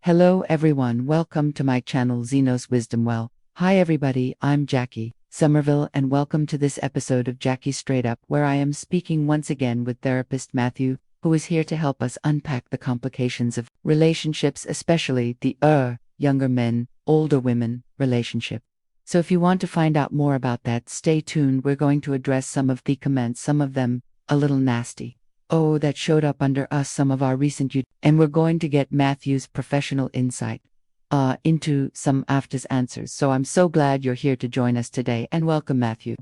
Hello everyone, welcome to my channel Xenos Wisdom Well. Hi everybody, I'm Jackie Somerville and welcome to this episode of Jackie Straight Up, where I am speaking once again with therapist Matthew, who is here to help us unpack the complications of relationships, especially the younger men, older women relationship. So if you want to find out more about that, stay tuned. We're going to address some of the comments, some of them a little nasty. Oh, that showed up under us some of our recent and we're going to get Matthew's professional insight into some after's answers. So I'm so glad you're here to join us today, and welcome Matthew.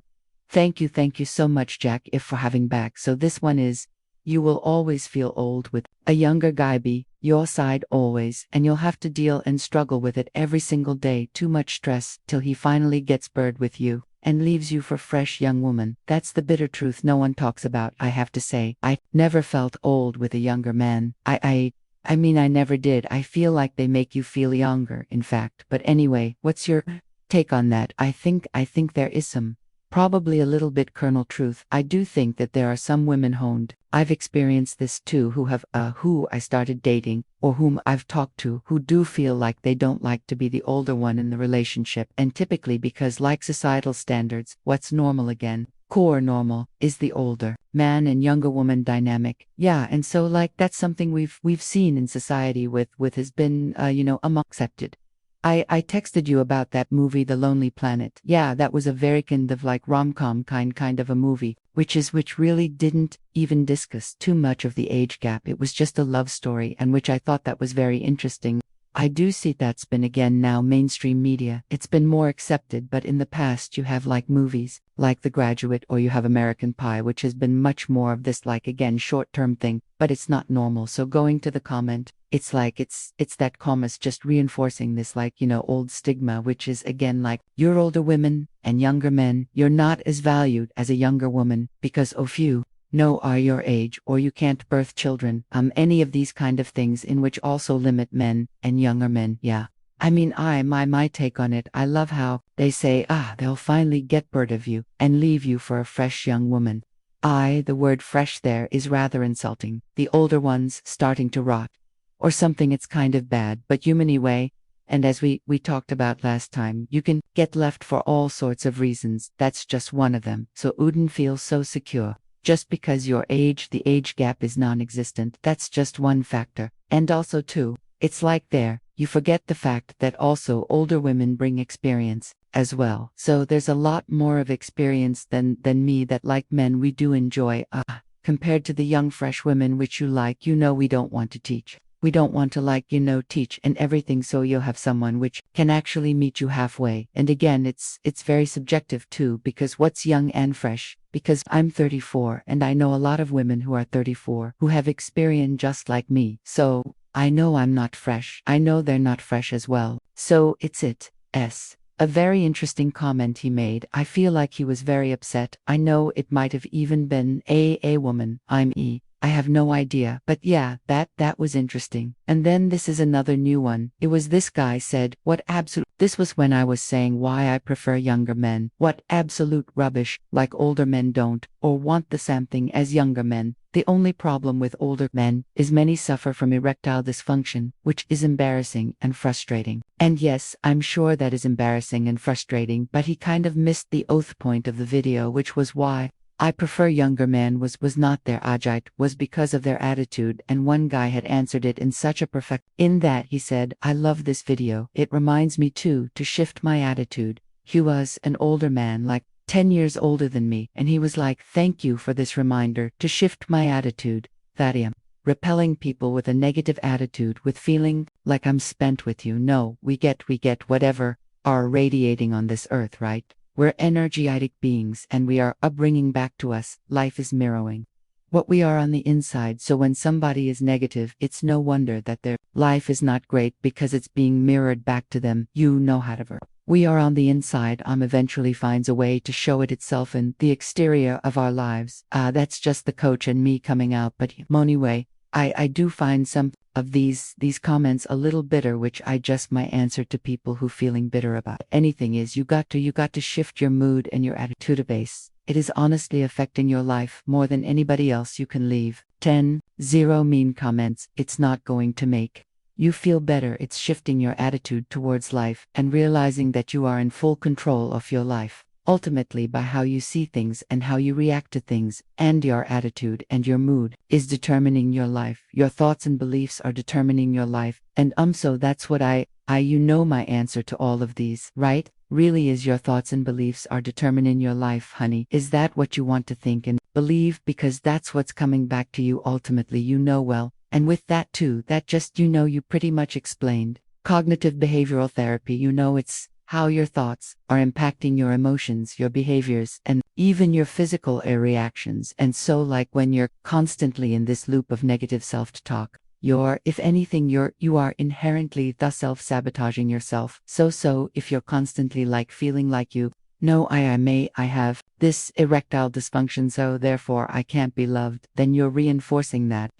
Thank you so much Jack if for having back. So this one is, you will always feel old with a younger guy be your side always, and you'll have to deal and struggle with it every single day. Too much stress till he finally gets bored with you and leaves you for fresh young woman. That's the bitter truth no one talks about. I have to say, I never felt old with a younger man. I mean, I never did. I feel like they make you feel younger, in fact. But anyway, what's your take on that? I think there is some, probably a little bit kernel truth. I do think that there are some women honed. I've experienced this too, who have who I started dating or whom I've talked to, who do feel like they don't like to be the older one in the relationship, and typically because, like societal standards, what's normal again, core normal, is the older man and younger woman dynamic. Yeah, and so like that's something we've seen in society with has been accepted. I texted you about that movie The Lonely Planet. Yeah, that was a very kind of like rom-com kind of a movie, which really didn't even discuss too much of the age gap. It was just a love story, and which I thought that was very interesting. I do see that's been again now mainstream media. It's been more accepted, but in the past you have like movies like The Graduate, or you have American Pie, which has been much more of this like again short-term thing, but it's not normal. So going to the comment, it's like it's that commas just reinforcing this like old stigma, which is again like, you're older women and younger men, you're not as valued as a younger woman because of you are your age, or you can't birth children, any of these kind of things, in which also limit men and younger men. Yeah, I mean, my take on it, I love how they say they'll finally get bored of you and leave you for a fresh young woman. The word fresh there is rather insulting. The older ones starting to rot or something. It's kind of bad, but human anyway. And as we talked about last time, you can get left for all sorts of reasons. That's just one of them. So Uden feels so secure. Just because your age, the age gap is non-existent, that's just one factor. And also too, it's like you forget the fact that also older women bring experience as well. So there's a lot more of experience than me that, like men, we do enjoy, compared to the young fresh women which you like, we don't want to teach. We don't want to teach and everything, so you'll have someone which can actually meet you halfway. And again, it's very subjective too, because what's young and fresh? Because I'm 34 and I know a lot of women who are 34 who have experience just like me. So I know I'm not fresh. I know they're not fresh as well. So it's a very interesting comment he made. I feel like he was very upset. I know it might have even been a woman. I have no idea, but yeah, that was interesting. And then this is another new one. It was this guy said, this was when I was saying why I prefer younger men. What absolute rubbish, like older men don't, or want the same thing as younger men. The only problem with older men is many suffer from erectile dysfunction, which is embarrassing and frustrating. And yes, I'm sure that is embarrassing and frustrating, but he kind of missed the oath point of the video, which was why I prefer younger men was not their ajite, was because of their attitude. And one guy had answered it in such a perfect, in that he said, I love this video. It reminds me too to shift my attitude. He was an older man, like 10 years older than me, and he was like, thank you for this reminder to shift my attitude. That I am repelling people with a negative attitude, with feeling like I'm spent with you. No, we get whatever are radiating on this earth, right? We're energetic beings, and we are upbringing back to us. Life is mirroring what we are on the inside. So when somebody is negative, it's no wonder that their life is not great, because it's being mirrored back to them. However, we are on the inside. Eventually finds a way to show it itself in the exterior of our lives. That's just the coach and me coming out. But anyway, I do find some of these comments a little bitter, which I just my answer to people who feeling bitter about anything is, you got to shift your mood and your attitude base. It is honestly affecting your life more than anybody else you can leave. 10, 0 mean comments. It's not going to make You feel better. It's shifting your attitude towards life and realizing that you are in full control of your life, ultimately by how you see things and how you react to things, and your attitude and your mood is determining your life. Your thoughts and beliefs are determining your life. And so that's what you know my answer to all of these, right? Really is your thoughts and beliefs are determining your life, honey. Is that what you want to think and believe? Because that's what's coming back to you ultimately, you know well. And with that too, that just, you know, you pretty much explained. Cognitive behavioral therapy, you know, it's how your thoughts are impacting your emotions, your behaviors, and even your physical reactions. And so like when you're constantly in this loop of negative self-talk, if anything, you are inherently thus self-sabotaging yourself. So if you're constantly like feeling like I have this erectile dysfunction, so therefore I can't be loved, then you're reinforcing that.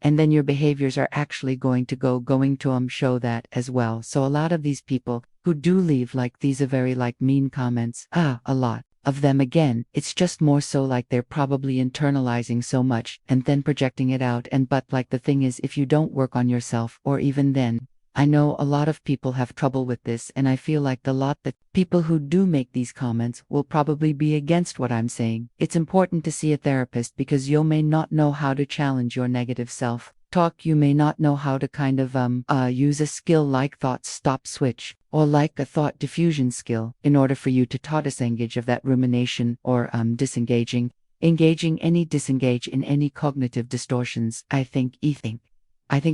And then your behaviors are actually going to show that as well. So a lot of these people who do leave like these are very like mean comments, a lot of them, again, it's just more so like they're probably internalizing so much and then projecting it out. But like the thing is, if you don't work on yourself, or even then, I know a lot of people have trouble with this, and I feel like the lot that people who do make these comments will probably be against what I'm saying. It's important to see a therapist because you may not know how to challenge your negative self-talk. You may not know how to use a skill like thought stop switch, or like a thought diffusion skill, in order for you to disengage of that rumination, or disengage in any cognitive distortions. I think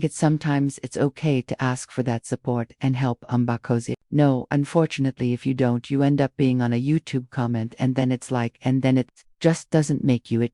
sometimes it's okay to ask for that support and help, because no, unfortunately, if you don't, you end up being on a YouTube comment, and then it just doesn't make you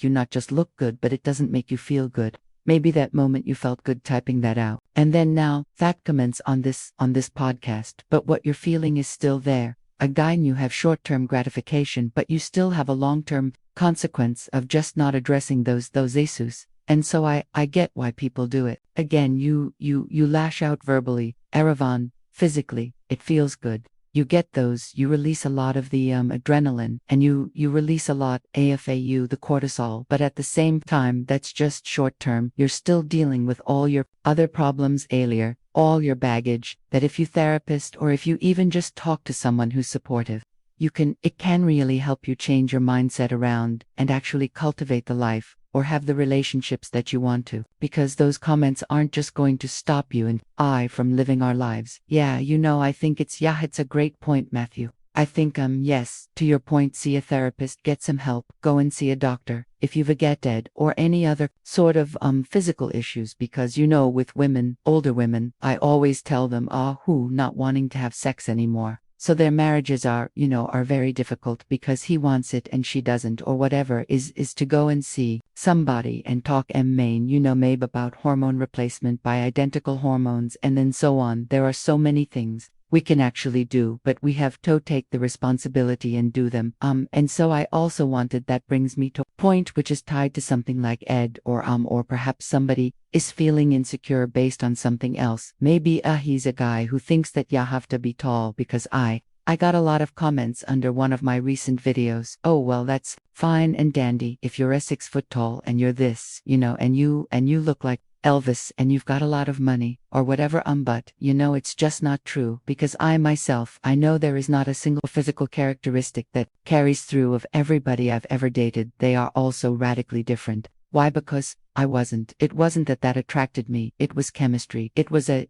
not just look good, but it doesn't make you feel good. Maybe that moment you felt good typing that out, and then now that comments on this podcast, but what you're feeling is still there. Again, you have short-term gratification, but you still have a long-term consequence of just not addressing those issues. And so I get why people do it. Again, you lash out verbally, Erevan, physically, it feels good. You get those, you release a lot of the adrenaline, and you release a lot AFAU, the cortisol, but at the same time, that's just short term. You're still dealing with all your other problems earlier, all your baggage, that if you therapist, or if you even just talk to someone who's supportive, it can really help you change your mindset around and actually cultivate the life, or have the relationships that you want to, because those comments aren't just going to stop you and I from living our lives. Yeah, I think it's a great point, Matthew. I think yes, to your point, see a therapist, get some help, go and see a doctor if you've a get or any other sort of physical issues, because with women, older women, I always tell them who not wanting to have sex anymore. So their marriages are very difficult because he wants it and she doesn't, or whatever, is to go and see somebody and talk maybe about hormone replacement by identical hormones, and then so on. There are so many things we can actually do, but we have to take the responsibility and do them. And so I also wanted, that brings me to a point which is tied to something like Ed, or perhaps somebody is feeling insecure based on something else. Maybe he's a guy who thinks that you have to be tall, because I got a lot of comments under one of my recent videos. Oh, well, that's fine and dandy if you're a 6 foot tall and you're this, and you look like Elvis and you've got a lot of money, or whatever, but it's just not true, because I myself, I know there is not a single physical characteristic that carries through of everybody I've ever dated. They are all so radically different. Why? Because it wasn't that attracted me. It was chemistry. It was a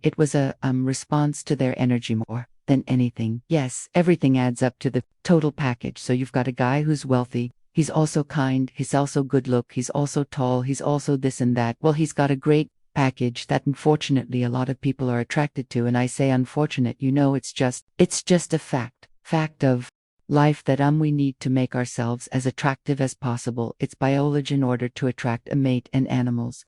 response to their energy more than anything. Yes, everything adds up to the total package. So you've got a guy who's wealthy. He's also kind, he's also good look, he's also tall, he's also this and that. Well, he's got a great package that unfortunately a lot of people are attracted to, and I say unfortunate, it's just a fact of life that we need to make ourselves as attractive as possible. It's biology in order to attract a mate, and animals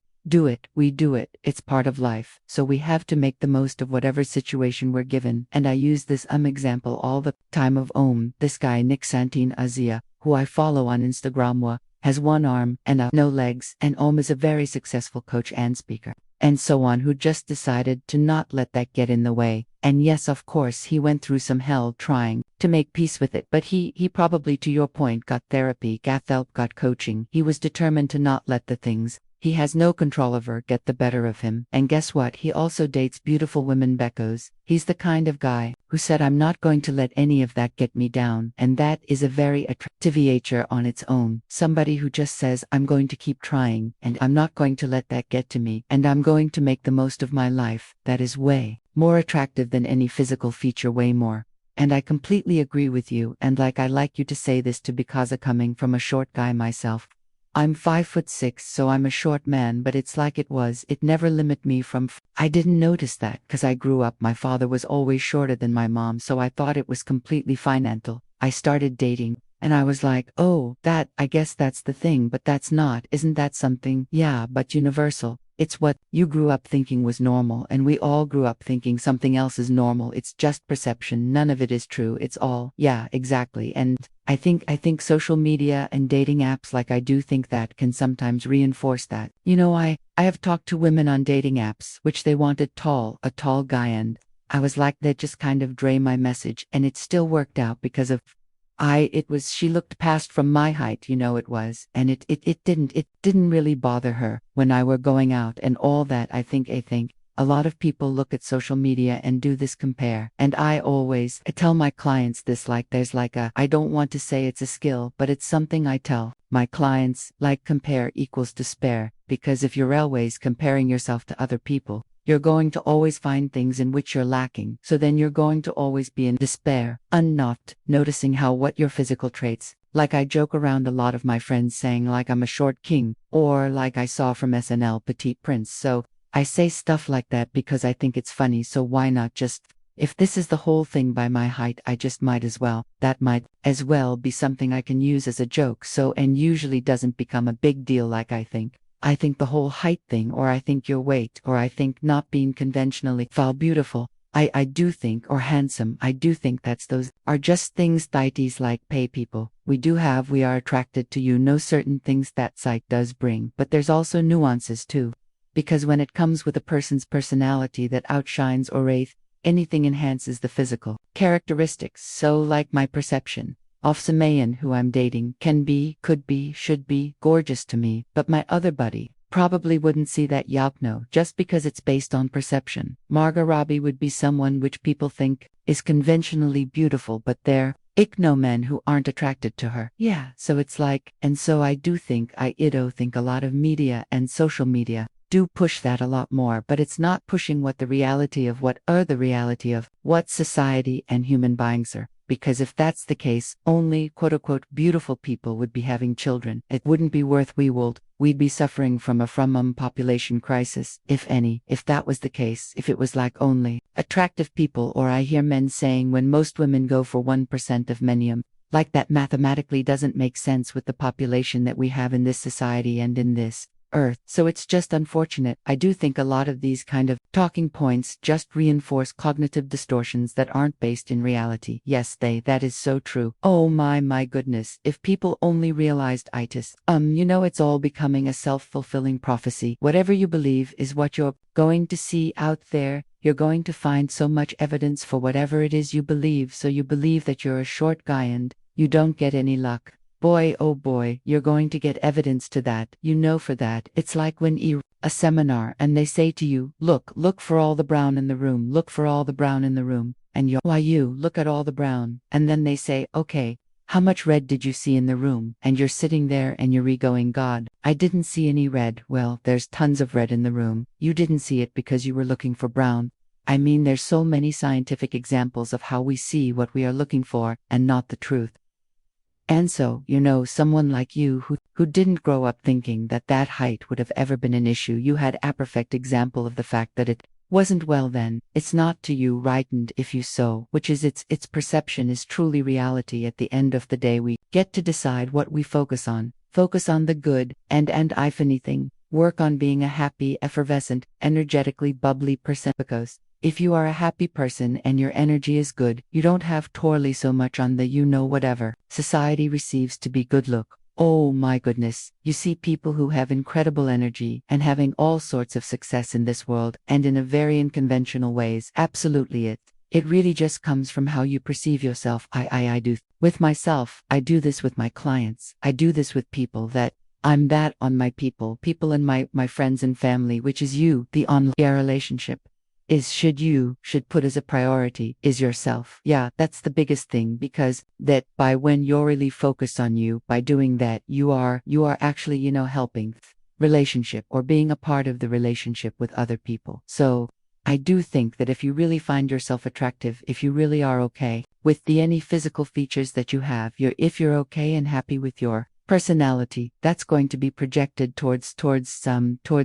we do it, it's part of life. So we have to make the most of whatever situation we're given. And I use this example all the time of this guy Nick Santine Azia, who I follow on Instagram, has one arm and no legs, and is a very successful coach and speaker, and so on, who just decided to not let that get in the way. And yes, of course, he went through some hell trying to make peace with it, but he probably, to your point, got therapy, got help, got coaching. He was determined to not let the things He has no control of her, get the better of him. And guess what? He also dates beautiful women beccos. He's the kind of guy who said, I'm not going to let any of that get me down. And that is a very attractive nature on its own. Somebody who just says, I'm going to keep trying, and I'm not going to let that get to me, and I'm going to make the most of my life. That is way more attractive than any physical feature, way more. And I completely agree with you, and I like you to say this to because coming from a short guy myself. I'm 5'6", so I'm a short man, but it's like it never limit me from I didn't notice that, cause I grew up, my father was always shorter than my mom, so I thought it was completely fine until I started dating, and I was like, oh, I guess that's the thing, but that's not, isn't that something? Yeah, but universal. It's what you grew up thinking was normal, and we all grew up thinking something else is normal. It's just perception. None of it is true. It's all, yeah, exactly. And I think social media and dating apps, I do think that can sometimes reinforce that. I have talked to women on dating apps, which they wanted a tall guy, and I was like, that just kind of dray my message, and it still worked out because of she looked past from my height, it was, and it didn't really bother her when I were going out and all that. I think a lot of people look at social media and do this compare, and I tell my clients this, I don't want to say it's a skill, but it's something I tell my clients, compare equals despair, because if you're always comparing yourself to other people, you're going to always find things in which you're lacking, so then you're going to always be in despair, not noticing what your physical traits. I joke around a lot of my friends saying I'm a short king, or I saw from SNL Petite Prince, so I say stuff like that because I think it's funny, so why not just, if this is the whole thing by my height, I just might as well, that might as well be something I can use as a joke, and usually doesn't become a big deal. I think the whole height thing, or I think your weight, or I think not being conventionally beautiful, I do think, or handsome, I do think those are just things deities pay people. We are attracted to know certain things that sight does bring, but there's also nuances too. Because when it comes with a person's personality that outshines or anything enhances the physical characteristics. So my perception of Samayan, who I'm dating, can be, could be, should be gorgeous to me, but my other buddy probably wouldn't see that just because it's based on perception. Margot Robbie would be someone which people think is conventionally beautiful, but they're no men who aren't attracted to her. Yeah, so it's and so I do think think a lot of media and social media do push that a lot more, but it's not pushing the reality of what society and human beings are. Because if that's the case, only quote-unquote beautiful people would be having children. It wouldn't be worth we'd be suffering from a population crisis, if any, if that was the case, if it was only attractive people. Or I hear men saying when most women go for 1% of men, that mathematically doesn't make sense with the population that we have in this society and in this earth. So it's just unfortunate. I do think a lot of these kind of talking points just reinforce cognitive distortions that aren't based in reality. Yes, that is so true. Oh my goodness, if people only realized itis. It's all becoming a self-fulfilling prophecy. Whatever you believe is what you're going to see out there. You're going to find so much evidence for whatever it is you believe, so you believe that you're a short guy and you don't get any luck. Boy, oh boy, you're going to get evidence to that, for that. It's like when a seminar and they say to you, look for all the brown in the room, look for all the brown in the room, and you look at all the brown, and then they say, okay, how much red did you see in the room? And you're sitting there and you're going, God, I didn't see any red. Well, there's tons of red in the room. You didn't see it because you were looking for brown. I mean, there's so many scientific examples of how we see what we are looking for and not the truth. And so, someone like you who didn't grow up thinking that height would have ever been an issue, you had a perfect example of the fact that it wasn't. Well then, it's not to you, right? And if you so, which is its perception is truly reality. At the end of the day, we get to decide what we focus on the good, and if anything, work on being a happy, effervescent, energetically bubbly person. Because if you are a happy person and your energy is good, you don't have to rely so much on the whatever society receives to be good look. Oh my goodness, you see people who have incredible energy and having all sorts of success in this world, and in a very unconventional ways. Absolutely it really just comes from how you perceive yourself. I do with myself, I do this with my clients, I do this with people that I'm that on my people in my friends and family, which is you, the online relationship. Is should put as a priority is yourself. Yeah, that's the biggest thing, because that by when you're really focused on you, by doing that, you are actually, helping relationship or being a part of the relationship with other people. So I do think that if you really find yourself attractive, if you really are okay with the any physical features that you have, if you're okay and happy with your personality, that's going to be projected towards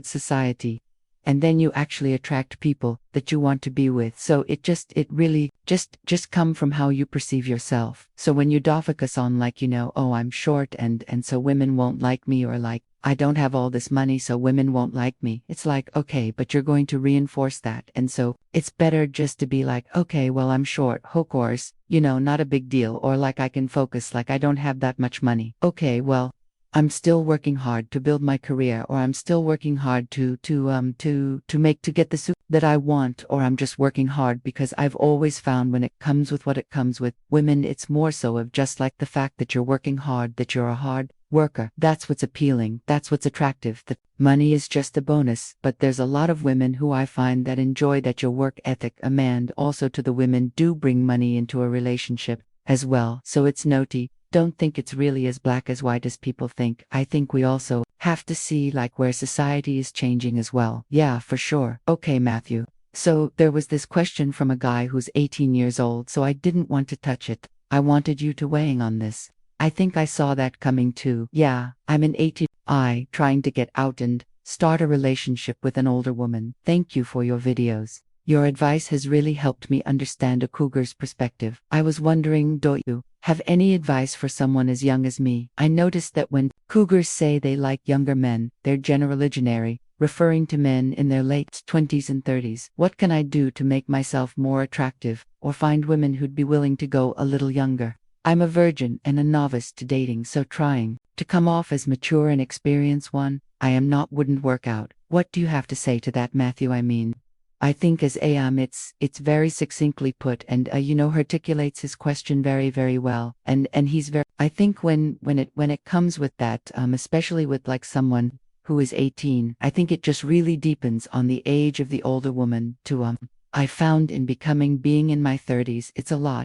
society. And then you actually attract people that you want to be with. So it really just come from how you perceive yourself. So when you do focus on, like, oh, I'm short and so women won't like me, or like, I don't have all this money so women won't like me. It's like, okay, but you're going to reinforce that. And so it's better just to be like, okay, well, I'm short, of course, not a big deal. Or like, I can focus, like, I don't have that much money. Okay, well, I'm still working hard to build my career, or I'm still working hard to get the suit that I want, or I'm just working hard because I've always found when it comes with what it comes with women, it's more so of just like the fact that you're working hard, that you're a hard worker. That's what's appealing. That's what's attractive. The money is just a bonus, but there's a lot of women who I find that enjoy that your work ethic. And also to the women do bring money into a relationship as well. So it's noti. Don't think it's really as black as white as people think. I think we also have to see like where society is changing as well. Yeah, for sure. Okay, Matthew. So there was this question from a guy who's 18 years old, so I didn't want to touch it. I wanted you to weighing on this. I think I saw that coming too. Yeah, I'm an 18. I trying to get out and start a relationship with an older woman. Thank you for your videos. Your advice has really helped me understand a cougar's perspective. I was wondering, do you have any advice for someone as young as me? I noticed that when cougars say they like younger men, they're generally referring to men in their late 20s and 30s. What can I do to make myself more attractive, or find women who'd be willing to go a little younger? I'm a virgin and a novice to dating, so trying to come off as mature and experienced one, I am not, wouldn't work out. What do you have to say to that, Matthew? I think as it's very succinctly put, and articulates his question very, very well. And he's very, I think when it comes with that, especially with like someone who is 18, I think it just really deepens on the age of the older woman to I found in being in my 30s,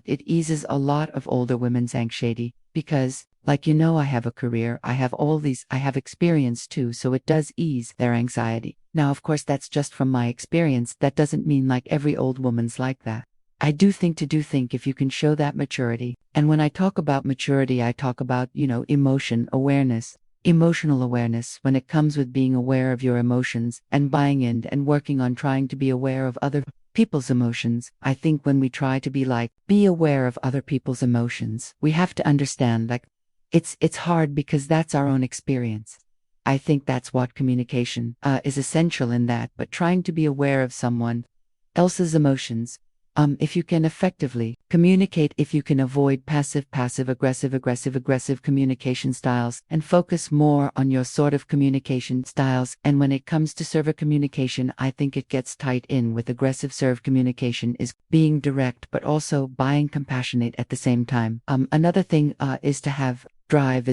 it eases a lot of older women's anxiety, because like, I have a career, I have experience too, so it does ease their anxiety. Now, of course, that's just from my experience. That doesn't mean like every old woman's like that. I do think if you can show that maturity, and when I talk about maturity, I talk about, emotional awareness when it comes with being aware of your emotions and buying in and working on trying to be aware of other people's emotions. I think when we try to be aware of other people's emotions, we have to understand like, it's hard because that's our own experience. I think that's what communication is essential in that, but trying to be aware of someone else's emotions. If you can effectively communicate, if you can avoid passive, aggressive communication styles, and focus more on your sort of communication styles. And when it comes to server communication, I think it gets tied in with aggressive serve communication is being direct, but also being compassionate at the same time. Another thing is to have drive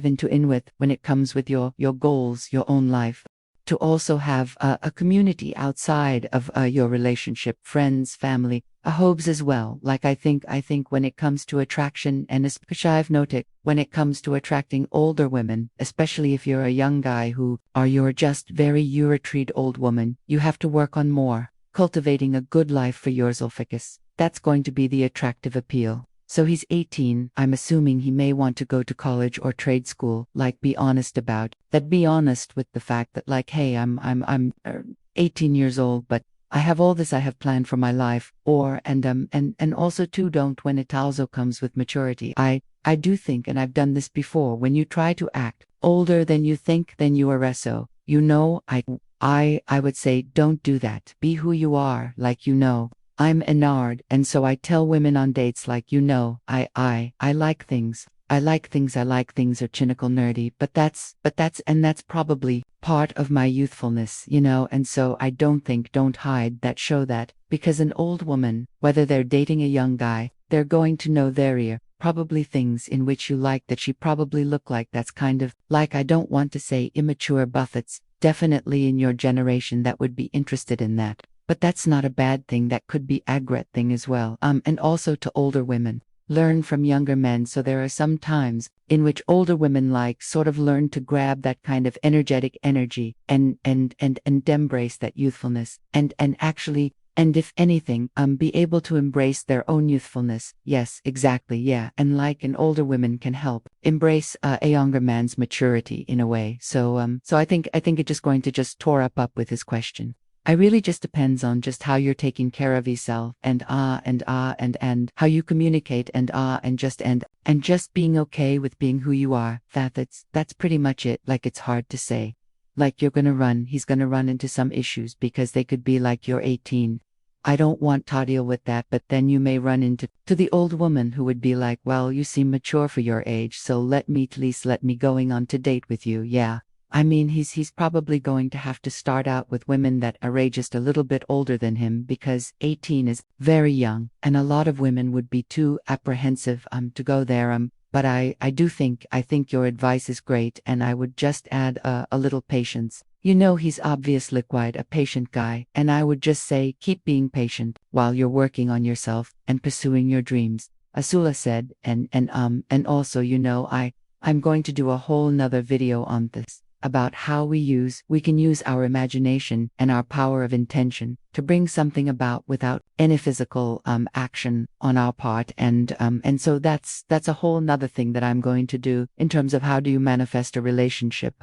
into in with when it comes with your goals, your own life. To also have a community outside of your relationship, friends, family, hopes as well. Like I think when it comes to attraction, and especially I've noted when it comes to attracting older women, especially if you're a young guy you're just you retreat old woman, you have to work on more cultivating a good life for yourself. That's going to be the attractive appeal. So he's 18, I'm assuming he may want to go to college or trade school. Like, be honest about that. Be honest with the fact that like, hey, I'm 18 years old, but I have all this I have planned for my life. Or and also too, don't, when it also comes with maturity. I do think, and I've done this before, when you try to act older than you think, then you are so. I would say don't do that. Be who you are, like I'm Enard, and so I tell women on dates like, I like things. I like things are cynical, nerdy, but that's probably part of my youthfulness, and so I don't hide that, show that, because an old woman, whether they're dating a young guy, they're going to know their ear. probably things in which you like that she probably look like. That's kind of like, I don't want to say immature buffets, definitely in your generation that would be interested in that. But that's not a bad thing, that could be a great thing as well. And also to older women. Learn from younger men. So there are some times in which older women like sort of learn to grab that kind of energetic energy and embrace that youthfulness and actually, and if anything, be able to embrace their own youthfulness. Yes, exactly, yeah. And like an older woman can help embrace a younger man's maturity in a way. So I think it just going to just tore up with his question. I really just depends on just how you're taking care of yourself and how you communicate and just being okay with being who you are. That's pretty much it. Like, it's hard to say. Like, he's gonna run into some issues because they could be like, you're 18. I don't want to deal with that, but then you may run into the old woman who would be like, well, you seem mature for your age, so at least let me going on to date with you. Yeah. I mean, he's probably going to have to start out with women that are just a little bit older than him, because 18 is very young, and a lot of women would be too apprehensive to go there. But I think your advice is great, and I would just add a little patience. You know, he's obviously quite a patient guy, and I would just say keep being patient while you're working on yourself and pursuing your dreams. Asula said, and also, you know, I'm going to do a whole nother video on this, about how we can use our imagination and our power of intention to bring something about without any physical action on our part, and so that's a whole nother thing that I'm going to do in terms of how do you manifest a relationship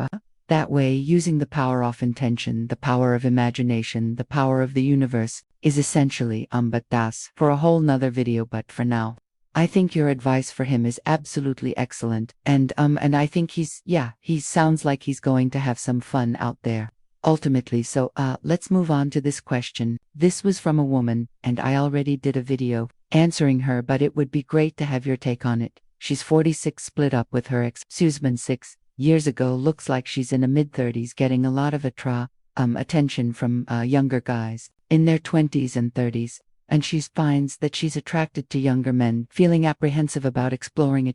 that way, using the power of intention, the power of imagination, the power of the universe is essentially but that's for a whole nother video. But for now, I think your advice for him is absolutely excellent, and I think he sounds like he's going to have some fun out there, ultimately. So let's move on to this question. This was from a woman, and I already did a video answering her, but it would be great to have your take on it. She's 46, split up with her ex-husband 6 years ago, looks like she's in her mid-30s, getting a lot of attention from younger guys in their 20s and 30s. And she finds that she's attracted to younger men, feeling apprehensive about exploring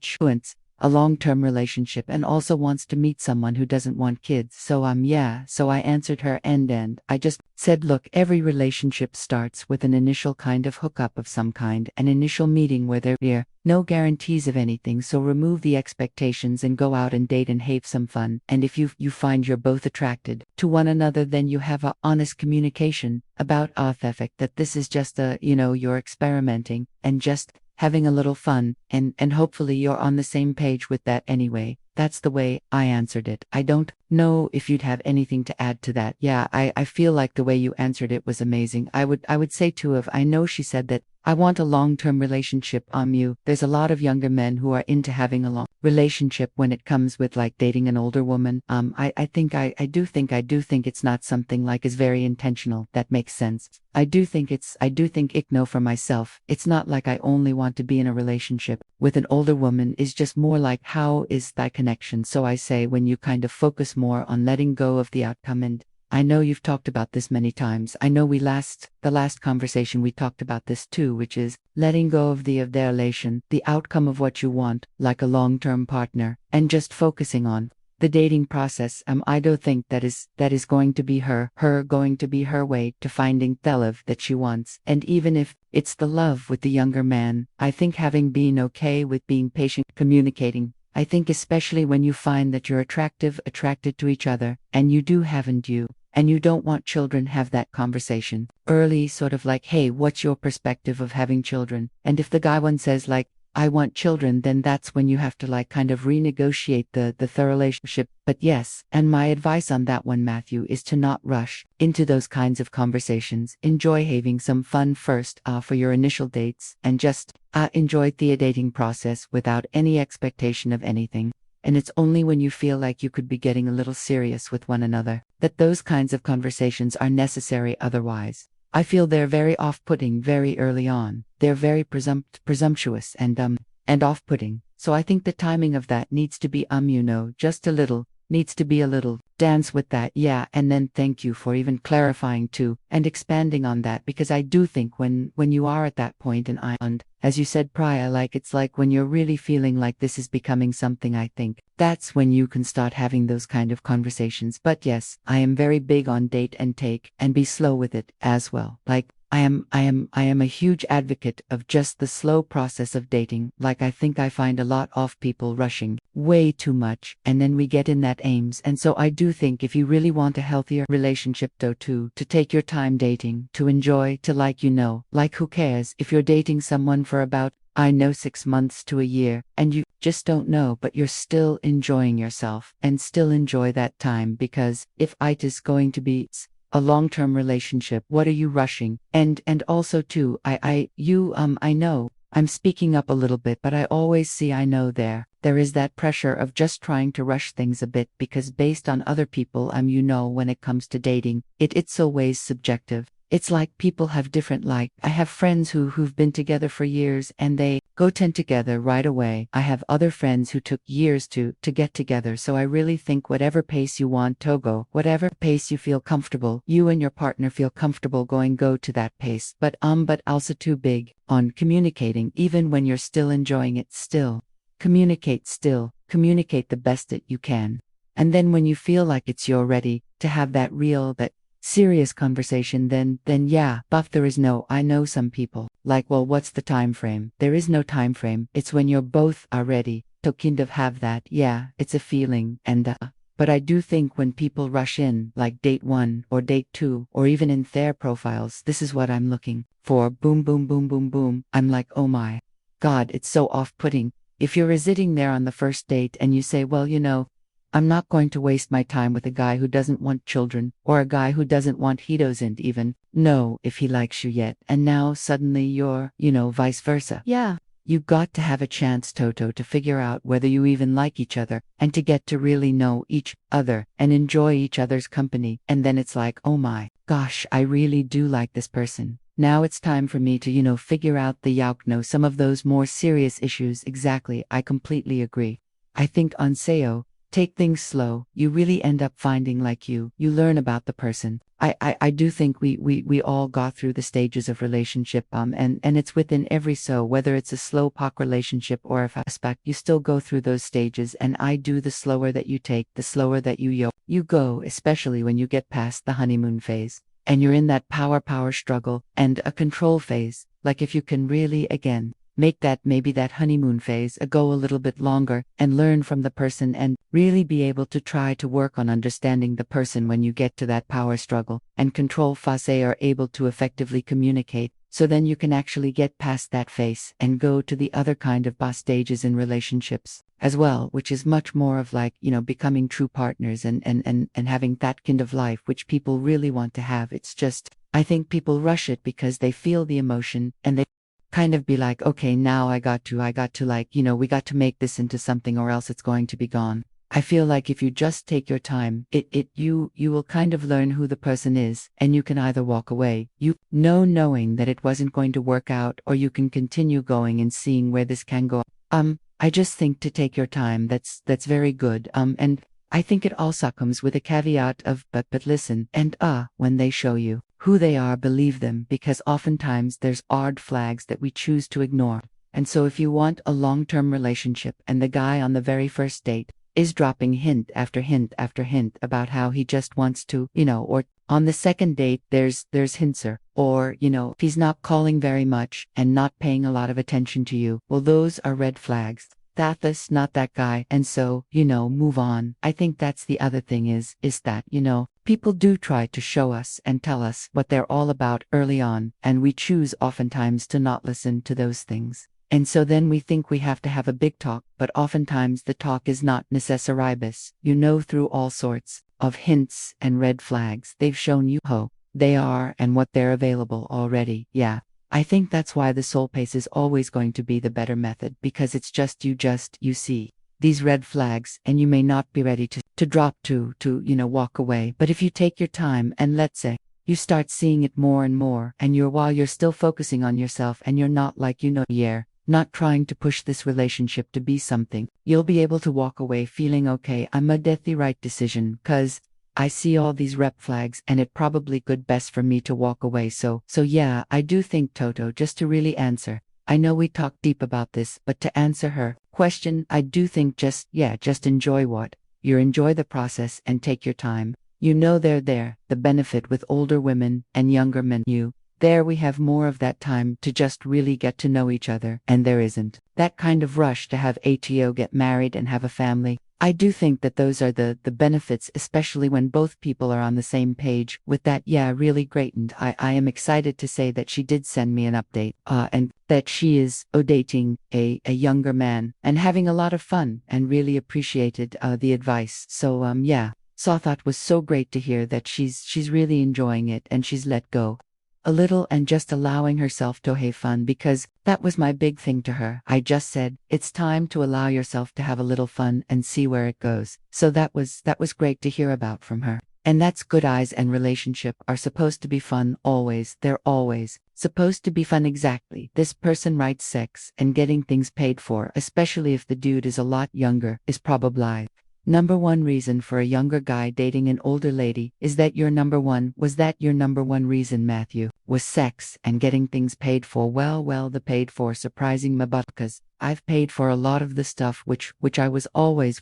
a long-term relationship, and also wants to meet someone who doesn't want kids. So I answered her, and I just said, look, every relationship starts with an initial kind of hookup of some kind, an initial meeting where there are no guarantees of anything, so remove the expectations and go out and date and have some fun. And if you find you're both attracted to one another, then you have a honest communication about affect, that this is just you're experimenting and just having a little fun, and hopefully you're on the same page with that anyway. That's the way I answered it. I don't know if you'd have anything to add to that. Yeah, I feel like the way you answered it was amazing. I would say too, I know she said that I want a long-term relationship. There's a lot of younger men who are into having a long relationship when it comes with like dating an older woman. I do think it's not something like is very intentional. That makes sense. I do think Ickno for myself. It's not like I only want to be in a relationship with an older woman, is just more like how is that connection. So I say, when you kind of focus more on letting go of the outcome, and I know you've talked about this many times. I know the last conversation we talked about this too, which is letting go of the relation, the outcome of what you want, like a long-term partner, and just focusing on the dating process. I don't think that is going to be her way to finding the love that she wants. And even if it's the love with the younger man, I think having been okay with being patient, communicating, I think especially when you find that you're attracted to each other, and you don't want children, have that conversation early, sort of like, hey, what's your perspective of having children? And if the guy one says like, I want children, then that's when you have to like kind of renegotiate the relationship. But yes, and my advice on that one, Matthew, is to not rush into those kinds of conversations. Enjoy having some fun first for your initial dates, and just enjoy the dating process without any expectation of anything. And it's only when you feel like you could be getting a little serious with one another that those kinds of conversations are necessary. Otherwise, I feel they're very off-putting very early on. They're very presumptuous and off-putting. So I think the timing of that needs to be just a little, needs to be a little dance with that. Yeah, and then thank you for even clarifying too and expanding on that, because I do think when you are at that point in Ireland, as you said prior, like it's like when you're really feeling like this is becoming something, I think that's when you can start having those kind of conversations. But yes, I am very big on date and take and be slow with it as well. Like I am a huge advocate of just the slow process of dating. Like I think I find a lot of people rushing way too much, and then we get in that aims. And so I do think if you really want a healthier relationship though too, to take your time dating, to enjoy, to like who cares if you're dating someone for about, I know, 6 months to a year, and you just don't know, but you're still enjoying yourself and still enjoy that time, because if it is going to be a long-term relationship, what are you rushing? And also too, I know I'm speaking up a little bit, but I always see, I know there is that pressure of just trying to rush things a bit, because based on other people, when it comes to dating, it's always subjective. It's like people have different, like I have friends who've been together for years and they go tend together right away. I have other friends who took years to get together. So I really think whatever pace you want to go, whatever pace you feel comfortable, you and your partner feel comfortable going, go to that pace. But also too big on communicating, even when you're still enjoying it, still communicate, the best that you can. And then when you feel like you're ready to have that real, that serious conversation, then yeah, there is no, I know some people like, well, what's the time frame? There is no time frame. It's when you're both are ready to kind of have that. Yeah, it's a feeling. And but I do think when people rush in, like date 1 or date 2, or even in their profiles, this is what I'm looking for, boom boom boom boom boom, I'm like, oh my god, it's so off-putting. If you're sitting there on the first date and you say, well, I'm not going to waste my time with a guy who doesn't want children, or a guy who doesn't want he doesn't even know if he likes you yet. And now suddenly you're, vice versa. Yeah. You got to have a chance, Toto, to figure out whether you even like each other, and to get to really know each other and enjoy each other's company. And then it's like, oh my gosh, I really do like this person. Now it's time for me to, figure out some of those more serious issues. Exactly. I completely agree. I think on SEO, take things slow, you really end up finding like you learn about the person. I do think we all got through the stages of relationship, and it's within every, so whether it's a slow pock relationship or a fastback, you still go through those stages. And I do, the slower that you take, the slower that you go, especially when you get past the honeymoon phase and you're in that power struggle and a control phase. Like if you can really again make that, maybe that honeymoon phase go a little bit longer and learn from the person and really be able to try to work on understanding the person when you get to that power struggle and control phase, are able to effectively communicate. So then you can actually get past that phase and go to the other kind of boss stages in relationships as well, which is much more of like, becoming true partners and having that kind of life which people really want to have. It's just, I think people rush it because they feel the emotion and they kind of be like, okay, now I got to like, we got to make this into something or else it's going to be gone. I feel like if you just take your time, you will kind of learn who the person is, and you can either walk away, knowing that it wasn't going to work out, or you can continue going and seeing where this can go. I just think to take your time, that's very good. And I think it also comes with a caveat of, but listen, and when they show you who they are, believe them, because oftentimes there's odd flags that we choose to ignore. And so if you want a long-term relationship and the guy on the very first date is dropping hint after hint after hint about how he just wants to, or on the second date there's hintser, or, if he's not calling very much and not paying a lot of attention to you, well, those are red flags. That's not that guy. And so, move on. I think that's the other thing is that, people do try to show us and tell us what they're all about early on, and we choose oftentimes to not listen to those things. And so then we think we have to have a big talk, but oftentimes the talk is not necessaribus. Through all sorts of hints and red flags, they've shown you who they are and what they're available already. Yeah. I think that's why the soul pace is always going to be the better method, because it's just you see these red flags and you may not be ready to drop to walk away. But if you take your time and let's say you start seeing it more and more, and while you're still focusing on yourself and you're not like, not trying to push this relationship to be something, you'll be able to walk away feeling, okay, I made the right decision, cause I see all these red flags and it probably good best for me to walk away. So yeah, I do think, Toto, just to really answer, I know we talked deep about this, but to answer her question, I do think just enjoy what you enjoy the process and take your time. You know they're there, the benefit with older women and younger men. There we have more of that time to just really get to know each other, and there isn't that kind of rush to have ATO get married and have a family. I do think that those are the benefits, especially when both people are on the same page with that. Yeah, really great. And I am excited to say that she did send me an update, and that she is dating a younger man and having a lot of fun, and really appreciated the advice. So yeah, so I thought it was so great to hear that she's really enjoying it and she's let go a little and just allowing herself to have fun, because that was my big thing to her. I just said, it's time to allow yourself to have a little fun and see where it goes. So that was great to hear about from her. And that's good. Eyes and relationship are supposed to be fun always. They're always supposed to be fun. Exactly. This person writes sex and getting things paid for, especially if the dude is a lot younger, is probably number one reason for a younger guy dating an older lady. Is that your number one? Was that your number one reason, Matthew? Was sex and getting things paid for? Well, the paid for surprising me, because I've paid for a lot of the stuff which I was always,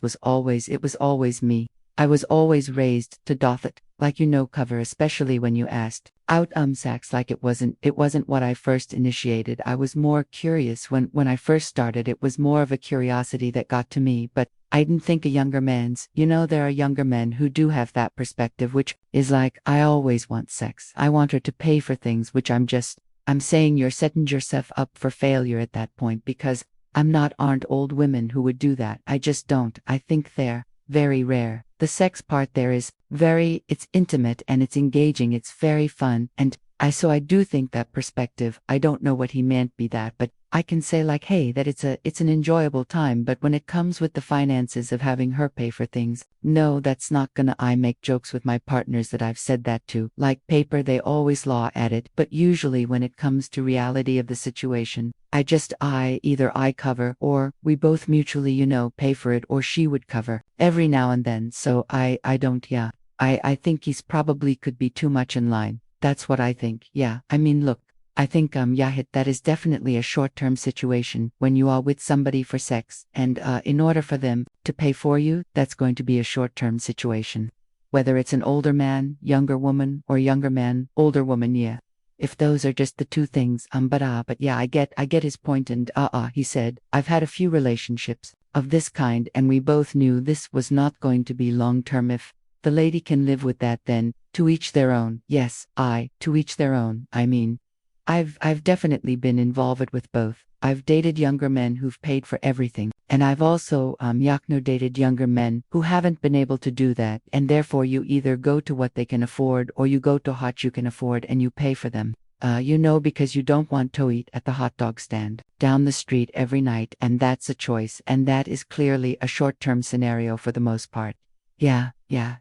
it was always me. I was always raised to doth it, like cover, especially when you asked out sex, like it wasn't what I first initiated. I was more curious when I first started. It was more of a curiosity that got to me, but I didn't think a younger man's. There are younger men who do have that perspective, which is like, I always want sex. I want her to pay for things, which I'm saying you're setting yourself up for failure at that point, because aren't old women who would do that. I just don't. I think they're very rare. The sex part there is it's intimate and it's engaging, it's very fun, and I do think that perspective. I don't know what he meant by that, but I can say like, hey, that it's an enjoyable time. But when it comes with the finances of having her pay for things, no, that's not gonna. I make jokes with my partners that I've said that to, like paper, they always law at it, but usually when it comes to reality of the situation, either I cover, or we both mutually, pay for it, or she would cover every now and then. So I don't, yeah. I think he's probably could be too much in line. That's what I think. Yeah. I mean, look, I think that is definitely a short-term situation when you are with somebody for sex, and in order for them to pay for you, that's going to be a short-term situation. Whether it's an older man, younger woman, or younger man, older woman, yeah. If those are just the two things, but yeah, I get his point. And he said, I've had a few relationships of this kind, and we both knew this was not going to be long-term. If the lady can live with that, then to each their own. Yes, to each their own. I mean, I've definitely been involved with both. I've dated younger men who've paid for everything, and I've also dated younger men who haven't been able to do that, and therefore you either go to what they can afford or you go to what you can afford and you pay for them. Because you don't want to eat at the hot dog stand down the street every night, and that's a choice, and that is clearly a short-term scenario for the most part. Yeah,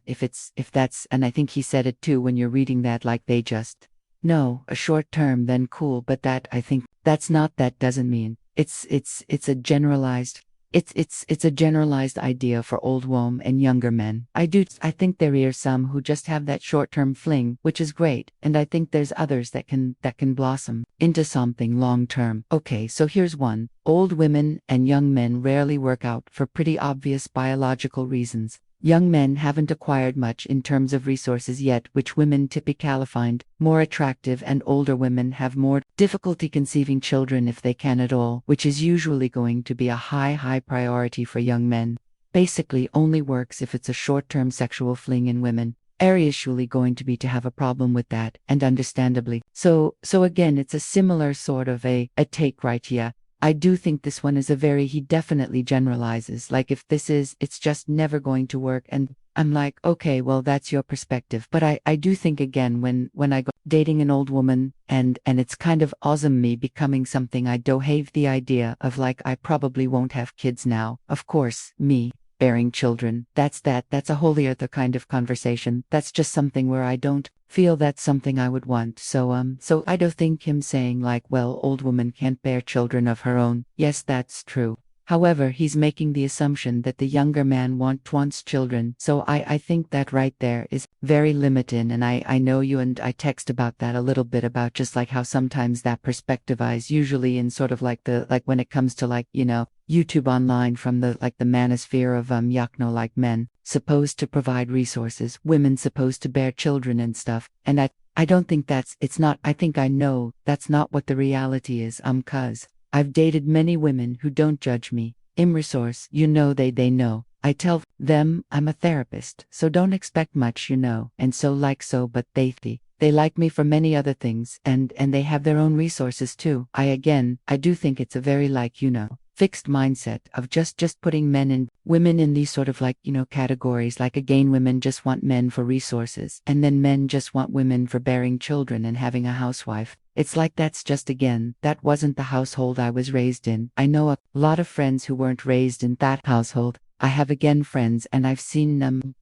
if that's, and I think he said it too when you're reading that, like they just, no, a short term, then cool, but that, I think, that doesn't mean, it's a generalized, it's a generalized idea for old women and younger men. I think there are some who just have that short-term fling, which is great, and I think there's others that can blossom into something long-term. Okay, so here's one. Old women and young men rarely work out for pretty obvious biological reasons. Young men haven't acquired much in terms of resources yet, which women typically find more attractive, and older women have more difficulty conceiving children if they can at all, which is usually going to be a high priority for young men. Basically only works if it's a short-term sexual fling in women. Are usually going to be to have a problem with that, and understandably. So again, it's a similar sort of a take right here. I do think this one is he definitely generalizes, like if it's just never going to work, and I'm like, okay, well, that's your perspective. But I do think, again, when I go dating an old woman, and it's kind of awesome me becoming something I do have the idea of, like, I probably won't have kids now. Of course, me bearing children, that's a wholly other kind of conversation. That's just something where I don't feel that's something I would want. So I do think him saying like, well, old woman can't bear children of her own. Yes, that's true. However, he's making the assumption that the younger man wants children. So I think that right there is very limiting. And I know you and I text about that a little bit, about just like how sometimes that perspective is usually in sort of like when it comes to YouTube online, from the manosphere of like men supposed to provide resources, women supposed to bear children and stuff. And I don't think it's not, I think I know that's not what the reality is. Cuz I've dated many women who don't judge me. Im resource, they know. I tell them I'm a therapist, so don't expect much, and but they like me for many other things, and they have their own resources too. I do think it's a very fixed mindset of just putting men and women in these sort of categories. Like again, women just want men for resources, and then men just want women for bearing children and having a housewife. It's like that's just, again, that wasn't the household I was raised in. I know a lot of friends who weren't raised in that household. I have again friends, and I've seen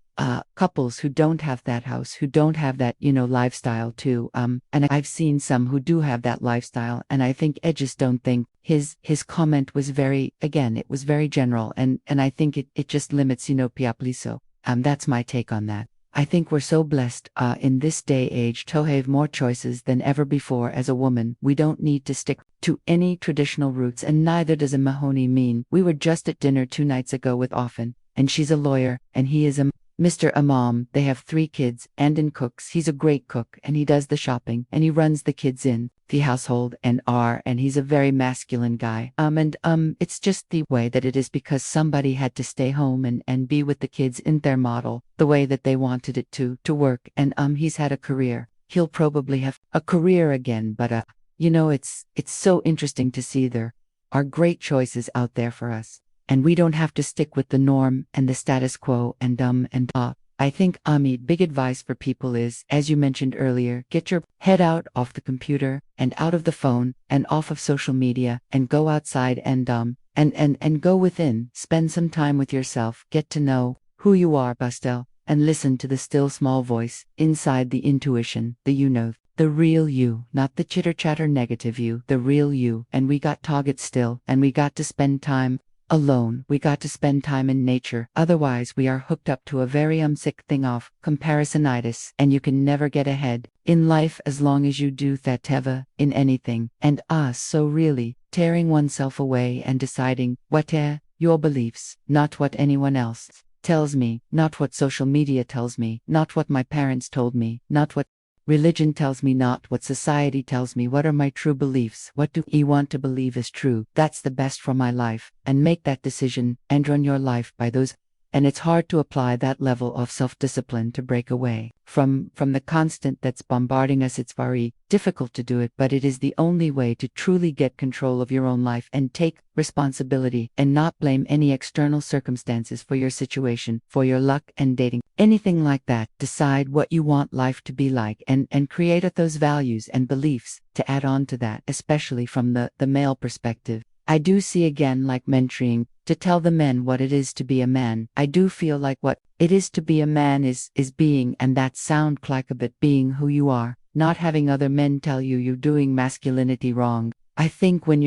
couples who don't have that house, who don't have that lifestyle too. And I've seen some who do have that lifestyle, and I think I just don't think his comment was very, again, it was very general, and I think it just limits piapliso. That's my take on that. I think we're so blessed in this day age to have more choices than ever before. As a woman, we don't need to stick to any traditional roots, and neither does a Mahoney mean. We were just at dinner 2 nights ago with Offen, and she's a lawyer, and he is a Mr. Imam. They have 3 kids, and in cooks, he's a great cook, and he does the shopping, and he runs the kids in the household, and he's a very masculine guy. It's just the way that it is, because somebody had to stay home and be with the kids in their model, the way that they wanted it to work. And he's had a career. He'll probably have a career again, but it's so interesting to see there are great choices out there for us. And we don't have to stick with the norm and the status quo and I think, big advice for people is, as you mentioned earlier, get your head out off the computer and out of the phone and off of social media, and go outside and go within. Spend some time with yourself. Get to know who you are, Bastel, and listen to the still small voice inside, the intuition, the real you, not the chitter-chatter negative you, the real you. And we got targets still, and we got to spend time alone. We got to spend time in nature. Otherwise, we are hooked up to a very sick thing of comparisonitis, and you can never get ahead in life as long as you do that teva in anything. And so really tearing oneself away and deciding what your beliefs, not what anyone else tells me, not what social media tells me, not what my parents told me, not what religion tells me, not what society tells me. What are my true beliefs? What do I want to believe is true? That's the best for my life. And make that decision and run your life by those. And it's hard to apply that level of self-discipline to break away from the constant that's bombarding us. It's very difficult to do it, but it is the only way to truly get control of your own life and take responsibility, and not blame any external circumstances for your situation, for your luck and dating, anything like that. Decide what you want life to be like, and create those values and beliefs to add on to that, especially from the male perspective. I do see, again, like mentoring, to tell the men what it is to be a man. I do feel like what it is to be a man is being, and that sound like a bit, being who you are, not having other men tell you you're doing masculinity wrong. I think when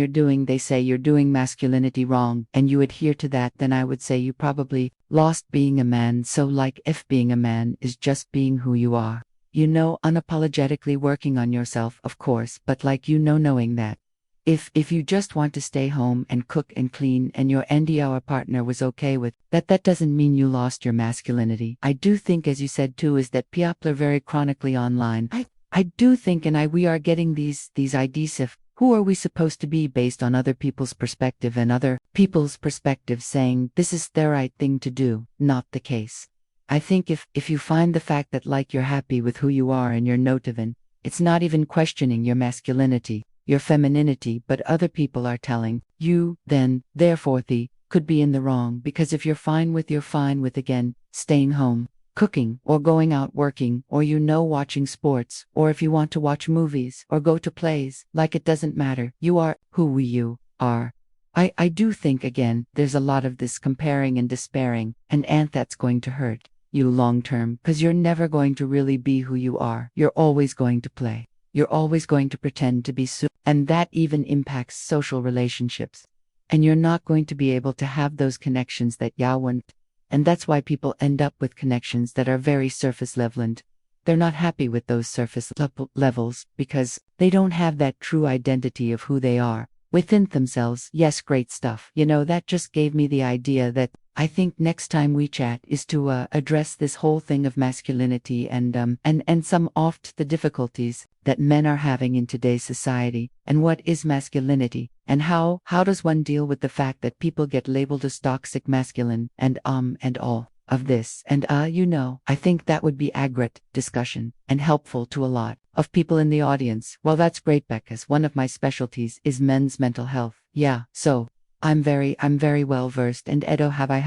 they say you're doing masculinity wrong, and you adhere to that, then I would say you probably lost being a man. So if being a man is just being who you are, unapologetically working on yourself, of course, but knowing that if you just want to stay home and cook and clean, and your NDR partner was okay with that, that doesn't mean you lost your masculinity. I do think, as you said too, is that people are very chronically online. I do think, and we are getting these ideas of who are we supposed to be based on other people's perspective, and other people's perspective saying this is the right thing to do. Not the case. I think if you find the fact that you're happy with who you are and you're notiven, it's not even questioning your masculinity, your femininity, but other people are telling you, then therefore could be in the wrong. Because if you're fine with again staying home, cooking, or going out working, or watching sports, or if you want to watch movies or go to plays, it doesn't matter. You are who you are. I do think, again, there's a lot of this comparing and despairing, and that's going to hurt you long term, because you're never going to really be who you are. You're always going to play. You're always going to pretend to be and that even impacts social relationships. and you're not going to be able to have those connections that you want. And that's why people end up with connections that are very surface level, and they're not happy with those surface levels because they don't have that true identity of who they are within themselves. Yes, great stuff. That just gave me the idea that I think next time we chat is to address this whole thing of masculinity and some oft the difficulties that men are having in today's society, and what is masculinity, and how does one deal with the fact that people get labeled as toxic masculine and all of this. And I think that would be a great discussion and helpful to a lot of people in the audience. Well, that's great, because one of my specialties is men's mental health. Yeah, so I'm very well versed, and I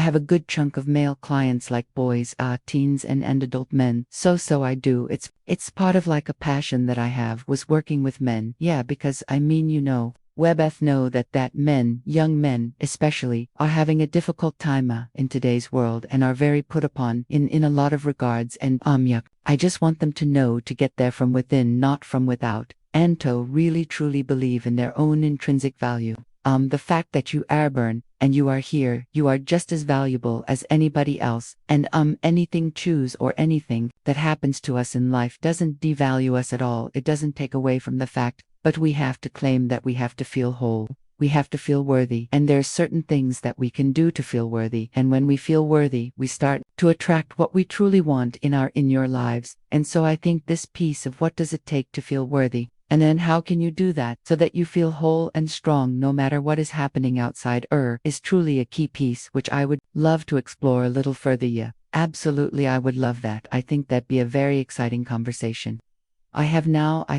have a good chunk of male clients, like boys, teens and adult men. So I do. It's part of like a passion that I have, was working with men. Yeah, because Webeth know that men, young men especially, are having a difficult time in today's world, and are very put upon in a lot of regards, and I just want them to know to get there from within, not from without, and to really truly believe in their own intrinsic value. The fact that you are born and you are here, you are just as valuable as anybody else, and anything choose or anything that happens to us in life doesn't devalue us at all. It doesn't take away from the fact, but we have to claim that we have to feel whole. We have to feel worthy, and there's certain things that we can do to feel worthy, and when we feel worthy, we start to attract what we truly want in your lives. And so I think this piece of what does it take to feel worthy, and then how can you do that so that you feel whole and strong no matter what is happening outside, is truly a key piece, which I would love to explore a little further. Yeah, absolutely, I would love that. I think that'd be a very exciting conversation. I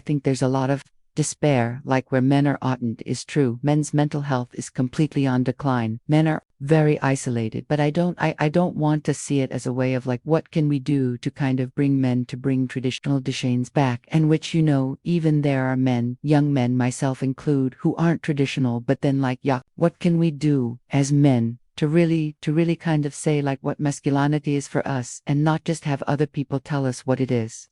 think there's a lot of despair, like where men are oughtn't, is true. Men's mental health is completely on decline. Men are very isolated, but I don't want to see it as a way of like, what can we do to kind of bring traditional dishains back, and which, even there are men, young men, myself include, who aren't traditional, but then like, yeah, what can we do as men to really kind of say like what masculinity is for us, and not just have other people tell us what it is.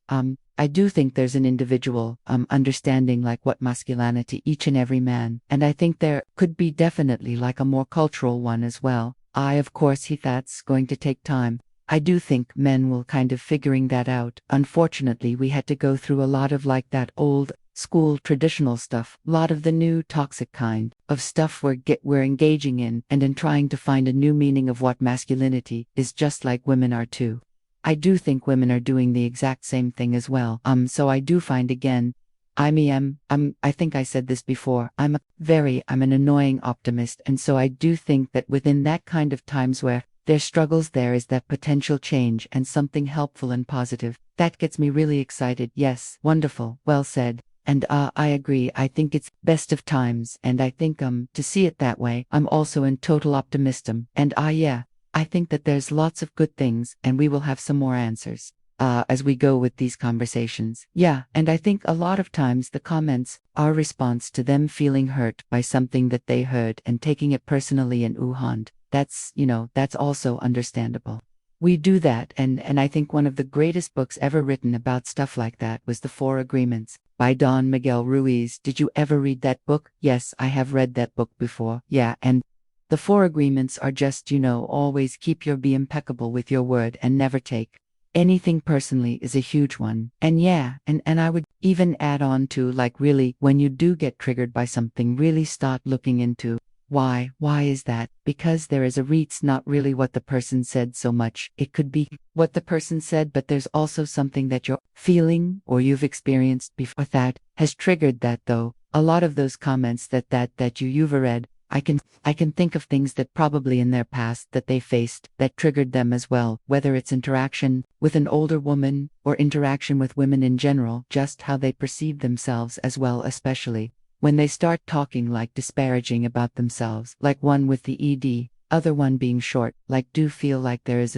I do think there's an individual understanding like what masculinity each and every man, and I think there could be definitely like a more cultural one as well. Of course, that's going to take time. I do think men will kind of figuring that out. Unfortunately, we had to go through a lot of like that old school traditional stuff, a lot of the new toxic kind of stuff we're engaging in, and in trying to find a new meaning of what masculinity is, just like women are too. I do think women are doing the exact same thing as well. So I do find, again, I think I said this before, I'm an annoying optimist, and so I do think that within that kind of times where there's struggles, there is that potential change and something helpful and positive. That gets me really excited. Yes, wonderful, well said. And I agree. I think it's best of times, and I think to see it that way, I'm also in total optimism. And I think that there's lots of good things, and we will have some more answers as we go with these conversations. Yeah, and I think a lot of times the comments are a response to them feeling hurt by something that they heard and taking it personally and that's also understandable. We do that, and I think one of the greatest books ever written about stuff like that was The Four Agreements by Don Miguel Ruiz. Did you ever read that book? Yes, I have read that book before. Yeah, and the Four Agreements are just, always be impeccable with your word and never take anything personally is a huge one. And and I would even add on to like, really, when you do get triggered by something, really start looking into why is that? Because there is it's not really what the person said so much. It could be what the person said, but there's also something that you're feeling or you've experienced before that has triggered that, though. A lot of those comments that you've read, I can think of things that probably in their past that they faced that triggered them as well, whether it's interaction with an older woman or interaction with women in general, just how they perceive themselves as well, especially when they start talking like disparaging about themselves, like one with the ed, other one being short, like do feel like there is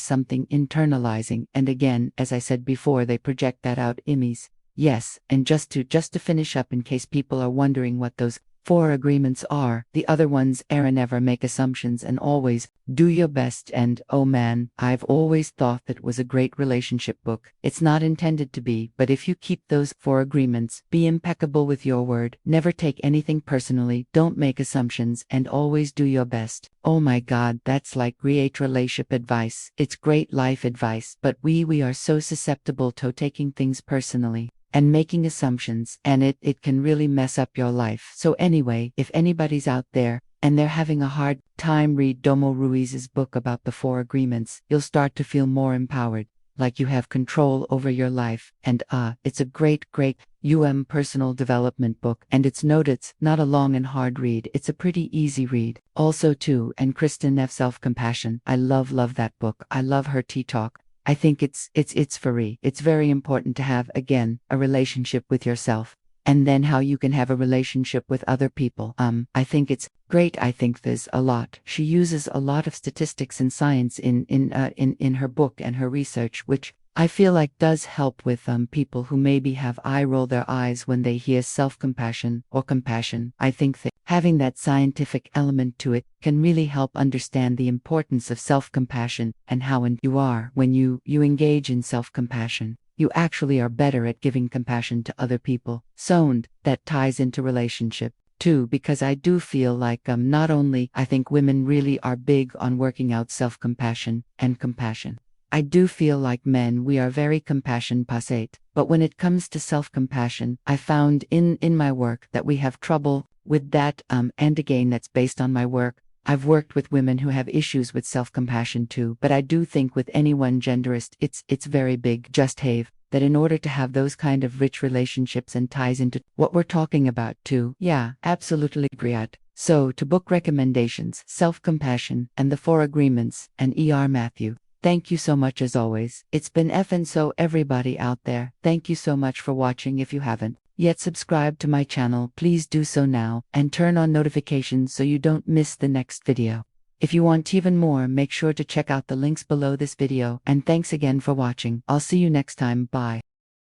something internalizing, and again, as I said before, they project that out immies. Yes, and just to finish up, in case people are wondering what those four agreements are. The other ones are never make assumptions and always do your best. And oh man, I've always thought that was a great relationship book. It's not intended to be, but if you keep those four agreements, be impeccable with your word, never take anything personally, don't make assumptions, and always do your best. Oh my God, that's like great relationship advice. It's great life advice, but we are so susceptible to taking things personally and making assumptions, and it can really mess up your life. So anyway, if anybody's out there and they're having a hard time, read Domo Ruiz's book about the four agreements. You'll start to feel more empowered, like you have control over your life. And it's a great personal development book, and it's not a long and hard read. It's a pretty easy read. Also too, and Kristen F. Self-Compassion. I love that book. I love her tea talk. I think it's free. It's very important to have, again, a relationship with yourself, and then how you can have a relationship with other people. I think it's great. I think there's a lot. She uses a lot of statistics and science in her book and her research, which I feel like does help with people who maybe have roll their eyes when they hear self-compassion or compassion. I think that having that scientific element to it can really help understand the importance of self-compassion and how when you engage in self-compassion, you actually are better at giving compassion to other people. So that ties into relationship too, because I do feel like not only I think women really are big on working out self-compassion and compassion. I do feel like men, we are very compassion passate, but when it comes to self-compassion, I found in my work that we have trouble with that, and again, that's based on my work. I've worked with women who have issues with self-compassion too, but I do think with anyone genderist, it's very big. Just have that in order to have those kind of rich relationships and ties into what we're talking about too. Yeah, absolutely agree. So to book recommendations, self-compassion, and the four agreements, and Matthew. Thank you so much as always. It's been so everybody out there, thank you so much for watching. If you haven't yet subscribed to my channel, please do so now, and turn on notifications so you don't miss the next video. If you want even more, make sure to check out the links below this video, and thanks again for watching. I'll see you next time. Bye.